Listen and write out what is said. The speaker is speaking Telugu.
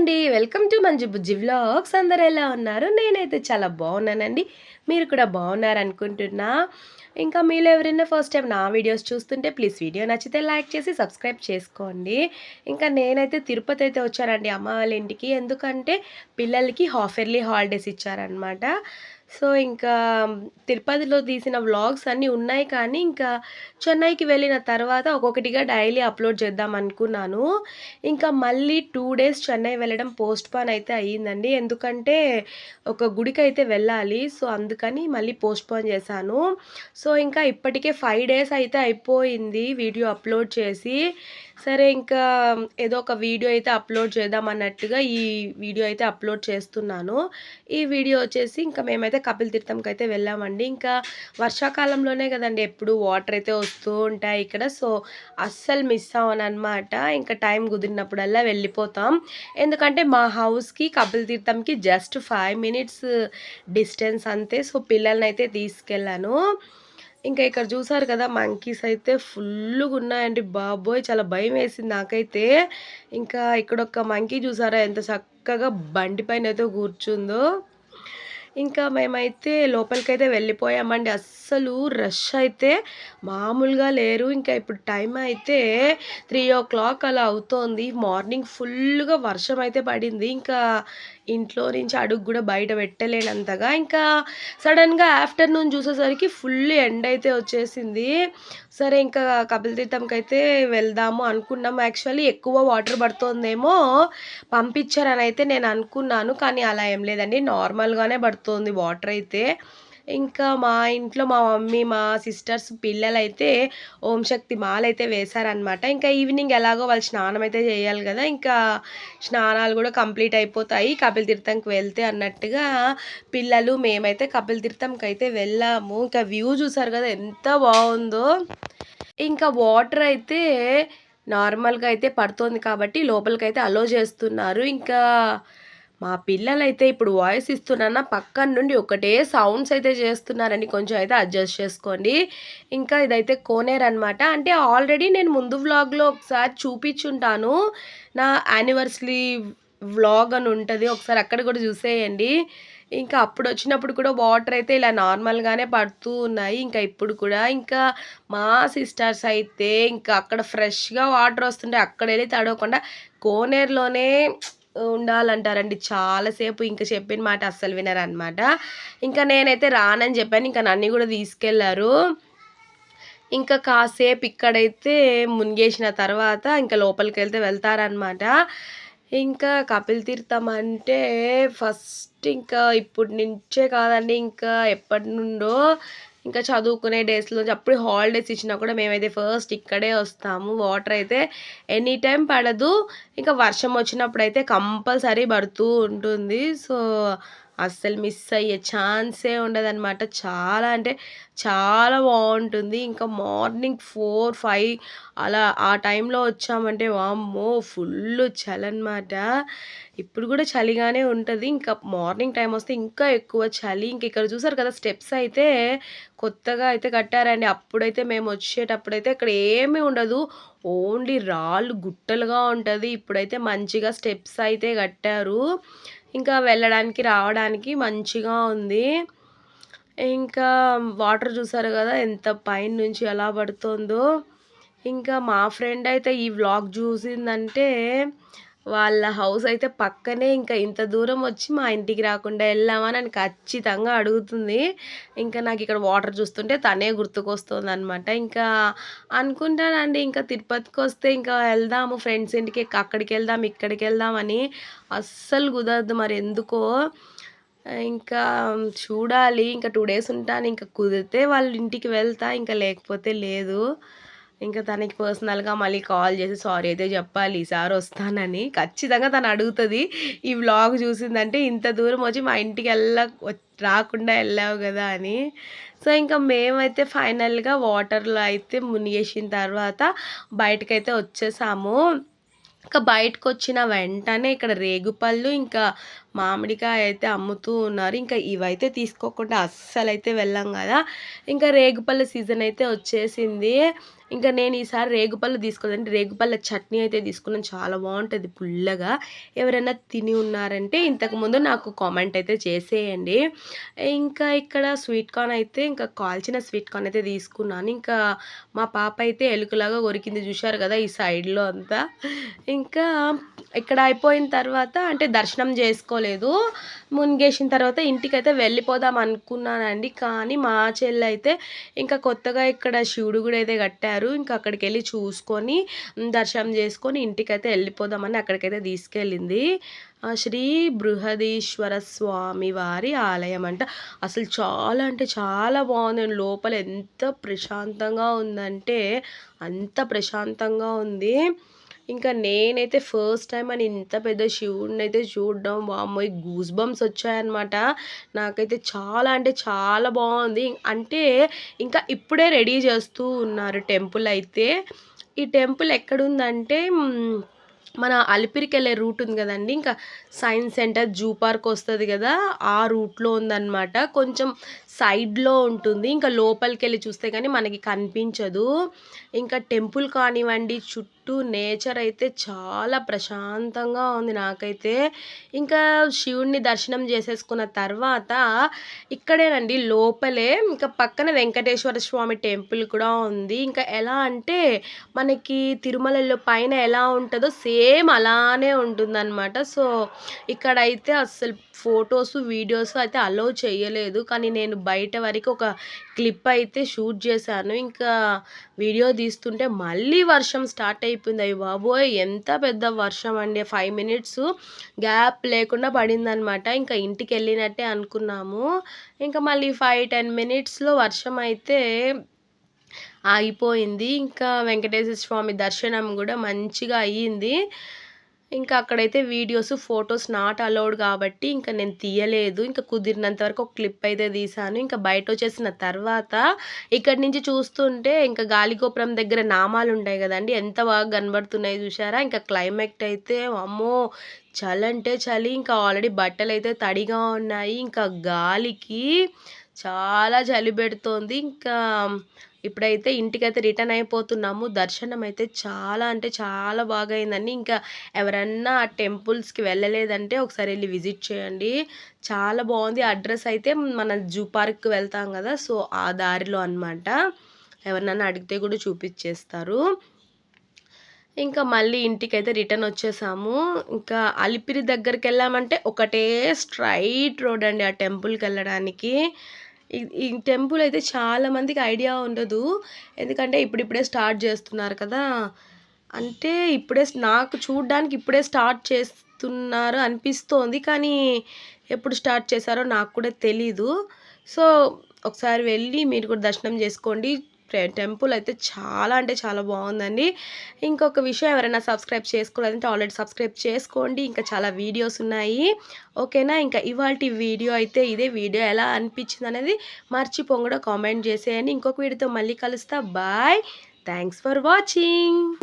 అండి. Welcome to Manju Bujji vlogs. అందరూ ఎలా ఉన్నారు? నేనైతే చాలా బాగున్నానండి. మీరు కూడా బాగున్నారనుకుంటున్నా. ఇంకా మీలో ఎవరైనా ఫస్ట్ టైం నా వీడియోస్ చూస్తుంటే ప్లీజ్ వీడియో నచ్చితే లైక్ చేసి సబ్స్క్రైబ్ చేసుకోండి. ఇంకా నేనైతే తిరుపతి అయితే వచ్చానండి అమ్మ వాళ్ళ ఇంటికి. ఎందుకంటే పిల్లలకి హాఫ్ ఇయర్లీ హాలిడేస్ ఇచ్చారనమాట. సో, ఇంకా తిరుపతిలో తీసిన వ్లాగ్స్ అన్నీ ఉన్నాయి కానీ, ఇంకా చెన్నైకి వెళ్ళిన తర్వాత ఒక్కొక్కటిగా డైలీ అప్లోడ్ చేద్దాం అనుకున్నాను. ఇంకా మళ్ళీ 2 డేస్ చెన్నై వెళ్ళడం పోస్ట్‌పోన్ అయితే అయ్యిందండి. ఎందుకంటే ఒక గుడికైతే వెళ్ళాలి. సో, అందుకని మళ్ళీ పోస్ట్‌పోన్ చేశాను. సో, ఇంకా ఇప్పటికే 5 డేస్ అయితే అయిపోయింది వీడియో అప్లోడ్ చేసి. సరే ఇంకా ఏదో ఒక వీడియో అయితే అప్లోడ్ చేద్దాం అన్నట్టుగా ఈ వీడియో అయితే అప్లోడ్ చేస్తున్నాను. ఈ వీడియో వచ్చేసి ఇంకా మేమైతే కపిల్ తీర్థంకైతే వెళ్ళామండి. ఇంకా వర్షాకాలంలోనే కదండీ ఎప్పుడు వాటర్ అయితే వస్తూ ఉంటాయి ఇక్కడ. సో, అస్సలు మిస్ అవ్వననమాట. ఇంకా టైం కుదిరినప్పుడల్లా వెళ్ళిపోతాం. ఎందుకంటే మా హౌస్‌కి కపిల్ తీర్థంకి జస్ట్ 5 మినిట్స్ డిస్టెన్స్ అంతే. సో, పిల్లలనైతే తీసుకెళ్ళాను. ఇంకా ఇక్కడ చూసారు కదా! మంకీస్ అయితే ఫుల్లుగున్నాయండి బాబోయ్! చాలా భయమేసింది నాకైతే. ఇంకా ఇక్కడొక మంకీ చూసారా ఎంత చక్కగా బండి పైనైతే కూర్చుందో. ఇంకా మేమైతే లోపలికైతే వెళ్ళిపోయామండి. అస్సలు రష్ అయితే మామూలుగా లేరు. ఇంకా ఇప్పుడు టైం అయితే 3:00 అలా అవుతోంది. మార్నింగ్ ఫుల్లుగా వర్షం అయితే పడింది. ఇంకా ఇంట్లో నుంచి అడుగు గూడా బయట పెట్టలేనంతగా. ఇంకా సడెన్‌గా ఆఫ్టర్‌నూన్ చూసేసరికి ఫుల్ ఎండయితే వచ్చేసింది. సరే ఇంకా కపిల్ తీర్థంకైతే వెళ్దాము అనుకున్నాం. యాక్చువల్లీ ఎక్కువ వాటర్ పడుతోందేమో పంపించరనైతే నేను అనుకున్నాను. కానీ అలా ఏం లేదండి. నార్మల్‌గానే పడుతోంది వాటరయితే. ఇంకా మా ఇంట్లో మా మమ్మీ, మా సిస్టర్స్ పిల్లలైతే ఓం శక్తి మాలైతే వేశారనమాట. ఇంకా ఈవినింగ్ ఎలాగో వాళ్ళు స్నానం అయితే చేయాలి గదా! ఇంకా స్నానాలు గూడా కంప్లీట్ అయిపోతాయి కపిల్ తీర్థంకి వెళ్తే అన్నట్టుగా పిల్లలు, మేమైతే కపిల్ తీర్థంకైతే వెళ్ళాము. ఇంకా వ్యూ చూసారు గదా! ఎంత బావుందో. ఇంకా వాటర్ అయితే నార్మల్‌గా అయితే పడుతోంది కాబట్టి లోపలికైతే అలో చేస్తున్నారు. ఇంకా మా పిల్లలైతే ఇప్పుడు వాయిస్ ఇస్తున్నానా పక్కన నుండి ఒకటే సౌండ్స్ అయితే చేస్తున్నారండి. కొంచెం అయితే అడ్జస్ట్ చేసుకోండి. ఇంకా ఇదైతే కోనేరు అనమాట. అంటే ఆల్రెడీ నేను ముందు వ్లాగ్‌లో ఒకసారి చూపించుంటాను. నా యానివర్సరీ వ్లాగ్ అని ఉంటది. ఒకసారి అక్కడ కూడా చూసేయండి. ఇంకా అప్పుడొచ్చినప్పుడు కూడా వాటర్ అయితే ఇలా నార్మల్‌గానే పడుతూ ఉన్నాయి. ఇంకా ఇప్పుడు కూడా ఇంకా మా సిస్టర్స్ అయితే ఇంకా అక్కడ ఫ్రెష్‌గా వాటర్ వస్తుంటే అక్కడెళ్ళి తడవకుండా కోనేరులోనే ఉండాలంటారండి చాలా సేపు. ఇంక చెప్పిన మాట అస్సలు వినరనమాట. ఇంకా నేనైతే రానని చెప్పాను. ఇంకా నన్ను కూడా తీసుకెళ్లారు. ఇంకా కాసేపు ఇక్కడైతే మునిగేసిన తర్వాత ఇంకా లోపలికెళ్తే వెళ్తారనమాట. ఇంకా కపిల్ తీర్థం అంటే ఫస్ట్ ఇంకా ఇప్పటి నుంచే కాదండి. ఇంకా ఎప్పటినుండో ఇంకా చదువుకునే డేస్‌లో అప్పుడు హాలిడేస్ ఇచ్చినా కూడా మేమైతే ఫస్ట్ ఇక్కడే వస్తాము. వాటర్ అయితే ఎనీ టైం పడదు. ఇంకా వర్షం వచ్చినప్పుడైతే కంపల్సరీ పడుతూ ఉంటుంది. సో, అస్సలు మిస్ అయ్యే ఛాన్సే ఉండదనమాట. చాలా అంటే చాలా బావుంటుంది. ఇంకా మార్నింగ్ 4, 5 అలా ఆ టైంలో వచ్చామంటే వామ్మో! ఫుల్లు చలనమాట. ఇప్పుడు కూడా చలిగానే ఉంటది. ఇంకా మార్నింగ్ టైమ్ వస్తే ఇంకా ఎక్కువ చలి. ఇంక ఇక్కడ చూసారు కదా! స్టెప్స్ అయితే కొత్తగా అయితే కట్టారండి. అప్పుడైతే మేమొచ్చేటప్పుడైతే అక్కడ ఏమీ ఉండదు. ఓన్లీ రాళ్ళు గుట్టలుగా ఉంటది. ఇప్పుడైతే మంచిగా స్టెప్స్ అయితే కట్టారు. ఇంకా వెళ్ళడానికి, రావడానికి మంచిగా ఉంది. ఇంకా వాటర్ చూసారు గదా! ఎంత పైనుంచి ఎలా పడుతోందో. ఇంకా మా ఫ్రెండ్ అయితే ఈ వ్లాగ్ చూసిందంటే వాళ్ళ హౌస్ అయితే పక్కనే. ఇంకా ఇంత దూరం వచ్చి మా ఇంటికి రాకుండా ఎళ్ళావా అని ఖచ్చితంగా అడుగుతుంది. ఇంకా నాకిక్కడ వాటర్ చూస్తుంటే తనే గుర్తుకొస్తోందనమాట. ఇంకా అనుకుంటానండి ఇంకా తిరుపతికొస్తే ఇంకా వెళ్దాము ఫ్రెండ్స్ ఇంటికి, అక్కడికెళ్దాం, ఇక్కడికెళ్దాం అని. అస్సలు కుదరదు మరెందుకో. ఇంకా చూడాలి. ఇంకా 2 డేస్ ఉంటాను. ఇంకా కుదిరితే వాళ్ళ ఇంటికి వెళ్తా. ఇంకా లేకపోతే లేదు. ఇంకా తనకి పర్సనల్‌గా మళ్ళీ కాల్ చేసి సారీ అయితే చెప్పాలి ఈసారి వస్తానని. ఖచ్చితంగా తను అడుగుతది. ఈ వ్లాగ్ చూసిందంటే ఇంత దూరం వచ్చి మా ఇంటికి రాకుండా ఎళ్ళావు గదా అని. సో, ఇంకా మేమైతే ఫైనల్‌గా వాటర్‌లో అయితే మునిగేసిన తర్వాత బయటకైతే వచ్చేసాము. ఇంకా బయటకొచ్చిన వెంటనే ఇక్కడ రేగుపళ్ళు, ఇంకా మామిడికాయ అయితే అమ్ముతూ ఉన్నారు. ఇంకా ఇవైతే తీసుకోకుండా అస్సలైతే వెళ్ళం గదా! ఇంకా రేగుపళ్ళ సీజన్ అయితే వచ్చేసింది. ఇంకా నేను ఈసారి రేగుపళ్ళు తీసుకోలేదండి. రేగుపళ్ళ చట్నీ అయితే తీసుకున్నాను. చాలా బాగుంటుంది పుల్లగా. ఎవరైనా తిని ఉన్నారంటే ఇంతకుముందు నాకు కామెంట్ అయితే చేసేయండి. ఇంకా ఇక్కడ స్వీట్ కార్న్ అయితే ఇంకా కాల్చిన స్వీట్ కార్న్ అయితే తీసుకున్నాను. ఇంకా మా పాప అయితే ఎలుకలాగా కొరికింది, చూశారు కదా ఈ సైడ్లో అంతా. ఇంకా ఇక్కడ అయిపోయిన తర్వాత అంటే దర్శనం చేసుకోలేదు. మునిగేసిన తర్వాత ఇంటికైతే వెళ్ళిపోదాం అనుకున్నానండి. కానీ మా చెల్లి అయితే ఇంకా కొత్తగా ఇక్కడ శివుడు గుడి అయితే కట్టారు. ఇంకా అక్కడికి వెళ్ళి చూసుకొని దర్శనం చేసుకొని ఇంటికైతే వెళ్ళిపోదామని అక్కడికైతే తీసుకెళ్ళింది. శ్రీ బృహదీశ్వర స్వామి వారి ఆలయం అంట. అసలు చాలా అంటే చాలా బాగుంది. లోపల ఎంత ప్రశాంతంగా ఉందంటే అంత ప్రశాంతంగా ఉంది. ఇంకా నేనైతే ఫస్ట్ టైం అని ఇంత పెద్ద శివుడిని అయితే చూడడం, వామ్మో గూస్ బంప్స్ వచ్చాయన్నమాట. నాకైతే చాలా అంటే చాలా బాగుంది. అంటే ఇంకా ఇప్పుడే రెడీ చేస్తూ ఉన్నారు టెంపుల్ అయితే. ఈ టెంపుల్ ఎక్కడుందంటే మన అలిపిరికి రూట్ ఉంది కదండి, ఇంకా సైన్స్ సెంటర్ జూ పార్క్ వస్తుంది కదా, ఆ రూట్లో ఉందన్నమాట. కొంచెం సైడ్లో ఉంటుంది. ఇంకా లోపలికి వెళ్ళి చూస్తే కానీ మనకి కనిపించదు. ఇంకా టెంపుల్ కానివ్వండి, చుట్టూ నేచర్ అయితే చాలా ప్రశాంతంగా ఉంది నాకైతే. ఇంకా శివుణ్ణి దర్శనం చేసేసుకున్న తర్వాత ఇక్కడేనండి లోపలే ఇంకా పక్కన వెంకటేశ్వర స్వామి టెంపుల్ కూడా ఉంది. ఇంకా ఎలా అంటే మనకి తిరుమలలో పైన ఎలా ఉంటుందో సేమ్ అలానే ఉంటుందన్నమాట. సో ఇక్కడైతే అస్సలు ఫొటోస్ వీడియోస్ అయితే అలో చేయలేదు. కానీ నేను బయట వరకు ఒక క్లిప్ అయితే షూట్ చేశాను. ఇంకా వీడియో తీస్తుంటే మళ్ళీ వర్షం స్టార్ట్ అయిపోయింది. అయ్య బాబోయ్ ఎంత పెద్ద వర్షం అండి. 5 మినిట్స్ గ్యాప్ లేకుండా పడిందనమాట. ఇంకా ఇంటికి వెళ్ళినట్టే అనుకున్నాము. ఇంకా మళ్ళీ 5-10 మినిట్స్లో వర్షం అయితే ఆగిపోయింది. ఇంకా వెంకటేశ్వర స్వామి దర్శనం కూడా మంచిగా అయ్యింది. ఇంకా అక్కడైతే వీడియోస్ ఫొటోస్ నాట్ అలౌడ్ కాబట్టి ఇంకా నేను తీయలేదు. ఇంకా కుదిరినంత వరకు ఒక క్లిప్ అయితే తీసాను. ఇంకా బయట వచ్చేసిన తర్వాత ఇక్కడి నుంచి చూస్తుంటే ఇంకా గాలిగోపురం దగ్గర నామాలు ఉంటాయి కదండి, ఎంత బాగా కనబడుతున్నాయి చూసారా. ఇంకా క్లైమేట్ అయితే అమ్మో చలి అంటే చలి. ఇంకా ఆల్రెడీ బట్టలు అయితే తడిగా ఉన్నాయి. ఇంకా గాలికి చాలా చలి పెడుతోంది. ఇంకా ఇప్పుడైతే ఇంటికైతే రిటర్న్ అయిపోతున్నాము. దర్శనం అయితే చాలా అంటే చాలా బాగా అయిందండి. ఇంకా ఎవరన్నా ఆ టెంపుల్స్కి వెళ్ళలేదంటే ఒకసారి వెళ్ళి విజిట్ చేయండి, చాలా బాగుంది. అడ్రస్ అయితే మన జూ పార్క్కి వెళ్తాం కదా, సో ఆ దారిలో అనమాట. ఎవరినన్నా అడిగితే కూడా చూపించేస్తారు. ఇంకా మళ్ళీ ఇంటికైతే రిటర్న్ వచ్చేసాము. ఇంకా అలిపిరి దగ్గరికి వెళ్ళామంటే ఒకటే స్ట్రైట్ రోడ్ అండి ఆ టెంపుల్కి వెళ్ళడానికి. ఈ టెంపుల్ అయితే చాలామందికి ఐడియా ఉండదు. ఎందుకంటే ఇప్పుడిప్పుడే స్టార్ట్ చేస్తున్నారు కదా. అంటే ఇప్పుడే నాకు చూడ్డానికి ఇప్పుడే స్టార్ట్ చేస్తున్నారు అనిపిస్తోంది. కానీ ఎప్పుడు స్టార్ట్ చేశారో నాకు కూడా తెలీదు. సో ఒకసారి వెళ్ళి మీరు కూడా దర్శనం చేసుకోండి. టెంపుల్ అయితే చాలా అంటే చాలా బాగుందండి. ఇంకొక విషయం, ఎవరైనా సబ్స్క్రైబ్ చేసుకోలేదంటే ఆల్రెడీ సబ్స్క్రైబ్ చేసుకోండి. ఇంకా చాలా వీడియోస్ ఉన్నాయి, ఓకేనా. ఇంకా ఇవాల్టి వీడియో అయితే ఇదే. వీడియో ఎలా అనిపించింది అనేది మర్చిపోకుండా కామెంట్ చేసేయండి. ఇంకొక వీడియోతో మళ్ళీ కలుస్తా. Bye, thanks for watching.